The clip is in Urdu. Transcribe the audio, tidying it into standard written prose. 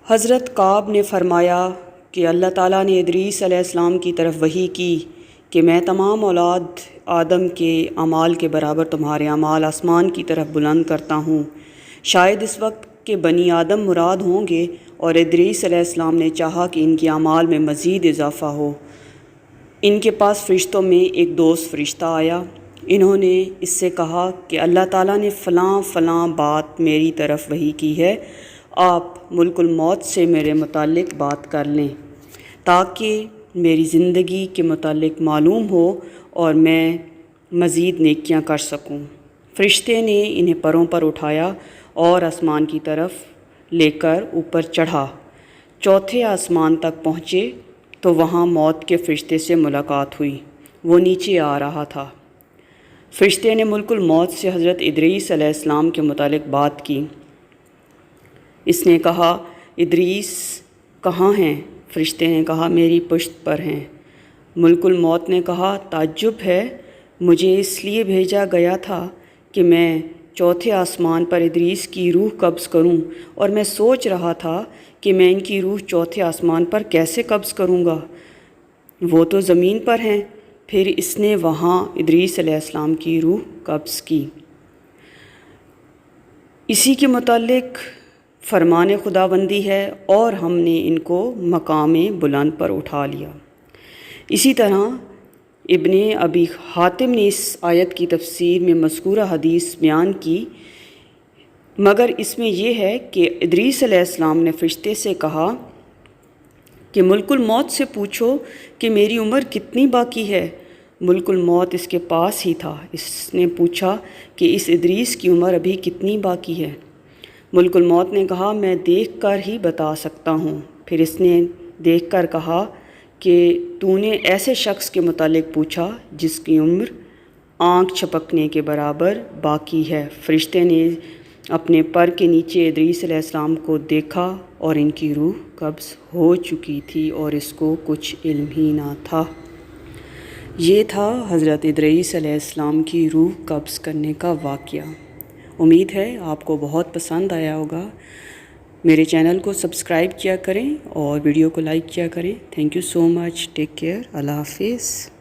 حضرت کعب نے فرمایا کہ اللہ تعالیٰ نے ادریس علیہ السلام کی طرف وحی کی کہ میں تمام اولاد آدم کے اعمال کے برابر تمہارے اعمال آسمان کی طرف بلند کرتا ہوں۔ شاید اس وقت کے بنی آدم مراد ہوں گے، اور ادریس علیہ السلام نے چاہا کہ ان کے اعمال میں مزید اضافہ ہو۔ ان کے پاس فرشتوں میں ایک دوست فرشتہ آیا۔ انہوں نے اس سے کہا کہ اللہ تعالیٰ نے فلاں فلاں بات میری طرف وحی کی ہے، آپ ملک الموت سے میرے متعلق بات کر لیں تاکہ میری زندگی کے متعلق معلوم ہو اور میں مزید نیکیاں کر سکوں۔ فرشتے نے انہیں پروں پر اٹھایا اور آسمان کی طرف لے کر اوپر چڑھا۔ چوتھے آسمان تک پہنچے تو وہاں موت کے فرشتے سے ملاقات ہوئی۔ وہ نیچے آ رہا تھا۔ فرشتے نے ملک الموت سے حضرت ادریس علیہ السلام کے متعلق بات کی۔ اس نے کہا، ادریس کہاں ہیں؟ فرشتے نے کہا، میری پشت پر ہیں۔ ملک الموت نے کہا، تعجب ہے، مجھے اس لیے بھیجا گیا تھا کہ میں چوتھے آسمان پر ادریس کی روح قبض کروں، اور میں سوچ رہا تھا کہ میں ان کی روح چوتھے آسمان پر کیسے قبض کروں گا، وہ تو زمین پر ہیں۔ پھر اس نے وہاں ادریس علیہ السلام کی روح قبض کی۔ اسی کے متعلق فرمان خداوندی ہے، اور ہم نے ان کو مقام بلند پر اٹھا لیا۔ اسی طرح ابن ابی حاتم نے اس آیت کی تفسیر میں مذکورہ حدیث بیان کی، مگر اس میں یہ ہے کہ ادریس علیہ السلام نے فرشتے سے کہا کہ ملک الموت سے پوچھو کہ میری عمر کتنی باقی ہے۔ ملک الموت اس کے پاس ہی تھا۔ اس نے پوچھا کہ اس ادریس کی عمر ابھی کتنی باقی ہے۔ ملک الموت نے کہا، میں دیکھ کر ہی بتا سکتا ہوں۔ پھر اس نے دیکھ کر کہا کہ تو نے ایسے شخص کے متعلق پوچھا جس کی عمر آنکھ چھپکنے کے برابر باقی ہے۔ فرشتے نے اپنے پر کے نیچے ادریس علیہ السلام کو دیکھا اور ان کی روح قبض ہو چکی تھی اور اس کو کچھ علم ہی نہ تھا۔ یہ تھا حضرت ادریس علیہ السلام کی روح قبض کرنے کا واقعہ۔ امید ہے آپ کو بہت پسند آیا ہوگا۔ میرے چینل کو سبسکرائب کیا کریں اور ویڈیو کو لائک کیا کریں۔ Thank you so much. Take care. اللہ حافظ۔